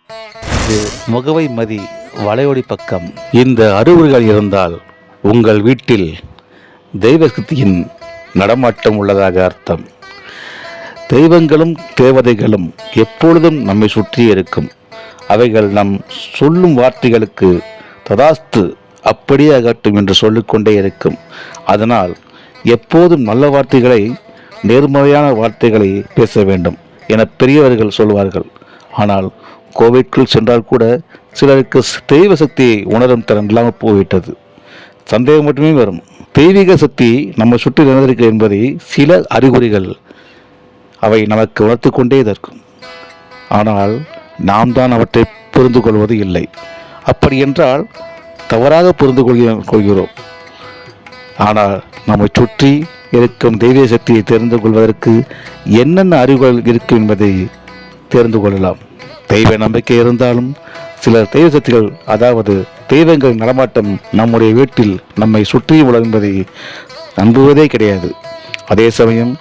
இது முகவை மதி வலையொலி பக்கம். இந்த அறிகுறிகள் இருந்தால் உங்கள் வீட்டில் தெய்வ சக்தியின் நடமாட்டம் உள்ளதாக அர்த்தம். தெய்வங்களும் தேவதைகளும் எப்பொழுதும் நம்மை சுற்றி இருக்கும். அவைகள் நம் சொல்லும் வார்த்தைகளுக்கு ததாஸ்து அப்படியே அகட்டும் என்று சொல்லிக்கொண்டே இருக்கும். அதனால் எப்போதும் நல்ல வார்த்தைகளை, நேர்மறையான வார்த்தைகளை பேச வேண்டும் என பெரியவர்கள் சொல்வார்கள். ஆனால் கோவிலுக்குள் சென்றால் கூட சிலருக்கு தெய்வ சக்தியை உணரும் திறன் இல்லாமல் போய்விட்டது. சந்தேகம் மட்டுமே வரும். தெய்வீக சக்தி நம்ம சுற்றி நிறைந்திருக்கு என்பதை சில அறிகுறிகள் அவை நமக்கு உணர்த்து கொண்டே இருக்கும். ஆனால் நாம் தான் அவற்றை புரிந்து கொள்வது இல்லை. அப்படி என்றால் தவறாக புரிந்து கொள்கிறோம். ஆனால் நம்மை சுற்றி இருக்கும் தெய்வீக சக்தியை தெரிந்து கொள்வதற்கு என்னென்ன அறிகுறிகள் இருக்கும் என்பதை தெரிந்து கொள்ளலாம். தெய்வ நம்பிக்கை இருந்தாலும் சிலர் தெய்வ சக்திகள், அதாவது தெய்வங்கள் நடமாட்டம் நம்முடைய வீட்டில் நம்மை சுற்றி உள்ளது என்பதை நம்புவதே கிடையாது. அதே சமயம்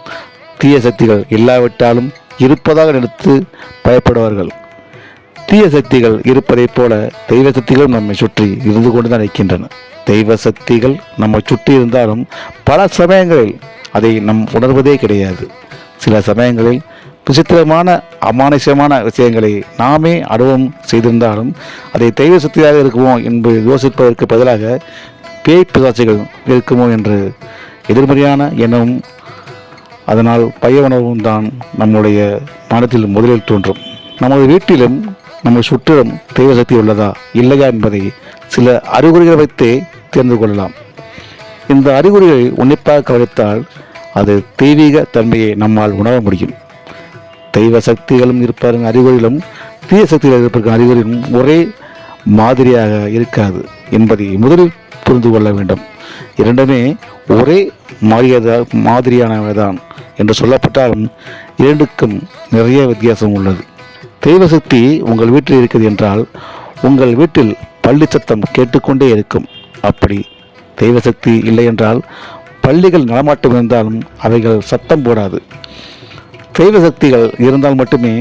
தீய சக்திகள் இல்லாவிட்டாலும் இருப்பதாக நினைத்து பயப்படுவார்கள். தீய சக்திகள் இருப்பதைப் போல தெய்வ சக்திகளும் நம்மை சுற்றி இருந்து கொண்டுதான் இருக்கின்றன. தெய்வ சக்திகள் நம்மை சுற்றி இருந்தாலும் பல சமயங்களில் அதை நம் உணர்வதே கிடையாது. சில சமயங்களில் விசித்திரமான அமானுஷ்யமான விஷயங்களை நாமே அனுபவம் செய்திருந்தாலும் அதை தெய்வ சக்தியாக இருக்குமோ என்பது யோசிப்பதற்கு பதிலாக பேய் பிசாசுகள் இருக்குமோ என்று எதிர்மறையான எண்ணமும் அதனால் பய உணர்வும் தான் நம்முடைய மனத்தில் முதலில் தோன்றும். நமது வீட்டிலும் நம்மை சுற்றிலும் தெய்வ சக்தி உள்ளதா இல்லையா என்பதை சில அறிகுறிகளை வைத்தே தெரிந்து கொள்ளலாம். இந்த அறிகுறிகளை உன்னிப்பாக கவனித்தால் அது தெய்வீக தன்மையை நம்மால் உணர முடியும். தெய்வ சக்திகளும் இருப்பார்கள் அறிகுறிகளும் தீய சக்திகள் இருப்பதற்கு அறிகுறிகளும் ஒரே மாதிரியாக இருக்காது என்பதை முதலில் புரிந்து கொள்ள வேண்டும். இரண்டுமே ஒரே மாதிரியானவைதான் என்று சொல்லப்பட்டாலும் இரண்டுக்கும் நிறைய வித்தியாசம் உள்ளது. தெய்வ சக்தி உங்கள் வீட்டில் இருக்கிறது என்றால் உங்கள் வீட்டில் பள்ளி சத்தம் கேட்டுக்கொண்டே இருக்கும். அப்படி தெய்வ சக்தி இல்லை என்றால் பள்ளிகள் நடமாட்டம் இருந்தாலும் அவைகள் சத்தம் போடாது. தெய்வ சக்திகள் இருந்தால் மட்டுமே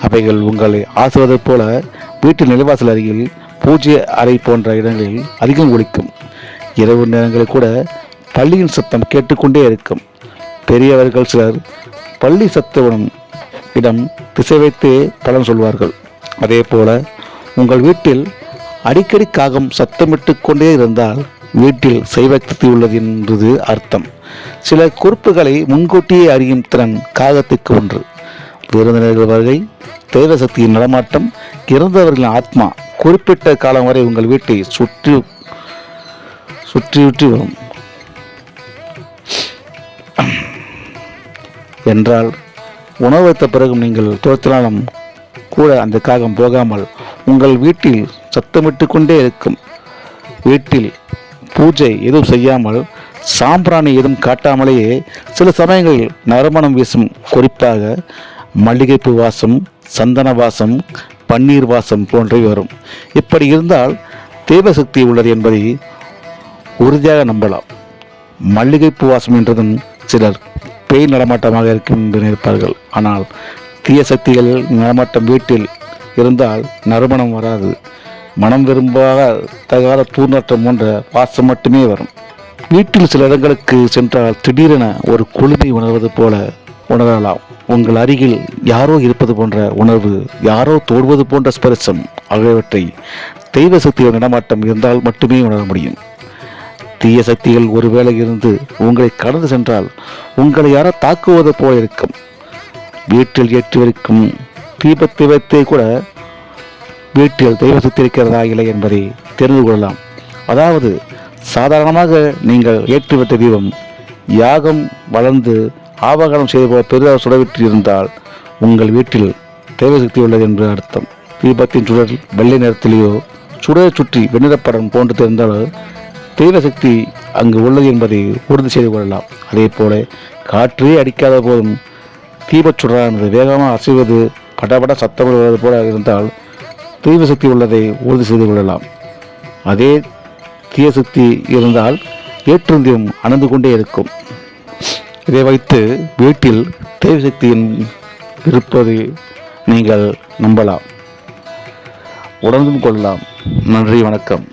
அவைகள் உங்களை ஆசுவதைப் போல வீட்டில் நிலைவாசல் அருகில் பூஜை அறை போன்ற இடங்களில் அதிகம் ஒலிக்கும். இரவு நேரங்களில் கூட பள்ளியின் சத்தம் கேட்டுக்கொண்டே இருக்கும். பெரியவர்கள் சிலர் பள்ளி சத்தம் இடம் திசை வைத்து பலன் சொல்வார்கள். அதே போல உங்கள் வீட்டில் அடிக்கடி காகம் சத்தமிட்டு கொண்டே இருந்தால் வீட்டில் சைவ சக்தி உள்ளது என்பது அர்த்தம். சில குறிப்புகளை முன்கூட்டியே அறியும் திறன் காகத்துக்கு ஒன்று. விருந்தினர்கள் வருகை, தெய்வ சக்தியின் நடமாட்டம், இறந்தவர்களின் ஆத்மா குறிப்பிட்ட காலம் வரை உங்கள் வீட்டை சுற்றி வரும் என்றால் உணவு வைத்த பிறகும் நீங்கள் துரத்தினாலும் கூட அந்த காகம் போகாமல் உங்கள் வீட்டில் சத்தமிட்டு கொண்டே இருக்கும். வீட்டில் பூஜை எதுவும் செய்யாமல் சாம்பிராணி எதுவும் காட்டாமலேயே சில சமயங்களில் நறுமணம் வீசும், குறிப்பாக மல்லிகைப்பூ வாசம், சந்தன வாசம், பன்னீர் வாசம் போன்றவை வரும். இப்படி இருந்தால் தெய்வ சக்தி உள்ளது என்பதை உறுதியாக நம்பலாம். மல்லிகைப்பூ வாசம் என்றதும் சிலர் பேய் நடமாட்டமாக இருக்கும் என்று நினைப்பார்கள். ஆனால் தீய சக்திகள் நடமாட்டம் வீட்டில் இருந்தால் நறுமணம் வராது. மனம் விரும்பாக தகாத தூர்நாற்றம் போன்ற வாசம் மட்டுமே வரும். வீட்டில் சில இடங்களுக்கு சென்றால் திடீரென ஒரு குளுமை உணர்வது போல உணரலாம். உங்கள் அருகில் யாரோ இருப்பது போன்ற உணர்வு, யாரோ தோடுவது போன்ற ஸ்பரிசம் ஆகியவற்றை தெய்வ சக்திகள் நடமாட்டம் இருந்தால் மட்டுமே உணர முடியும். தீய சக்திகள் ஒருவேளை இருந்து உங்களை கடந்து சென்றால் உங்களை யாரோ தாக்குவது போல இருக்கும். வீட்டில் ஏற்றி வைக்கும் தீபத்தை வைத்தே கூட வீட்டில் தெய்வ சக்தி இருக்கிறதா இல்லை என்பதை தெரிந்து கொள்ளலாம். அதாவது சாதாரணமாக நீங்கள் ஏற்றி வைத்த தீபம் யாகம் வளர்ந்து ஆபகாரம் செய்து போல பெரிதாக சுடவிட்டு இருந்தால் உங்கள் வீட்டில் தெய்வ சக்தி உள்ளது என்று அர்த்தம். தீபத்தின் சுடர் வெள்ளை நிறத்திலேயோ சுடரை சுற்றி வெண்ணிறப்படம் போன்று தெரிந்தாலோ தெய்வ சக்தி அங்கு உள்ளது என்பதை உறுதி செய்து கொள்ளலாம். அதே போல காற்றே அடிக்காத போதும் தீபச் சுடரானது வேகமாக அசைவது, படபட சத்தமிடுவது போல இருந்தால் தெய்வ சக்தி உள்ளதை உறுதி செய்து கொள்ளலாம். அதே தீய சக்தி இருந்தால் ஏற்றுந்தியம் அணைந்து கொண்டே இருக்கும். இதை வைத்து வீட்டில் தெய்வ சக்தியின் இருப்பதை நீங்கள் நம்பலாம். உணர்ந்து கொள்ளலாம். நன்றி, வணக்கம்.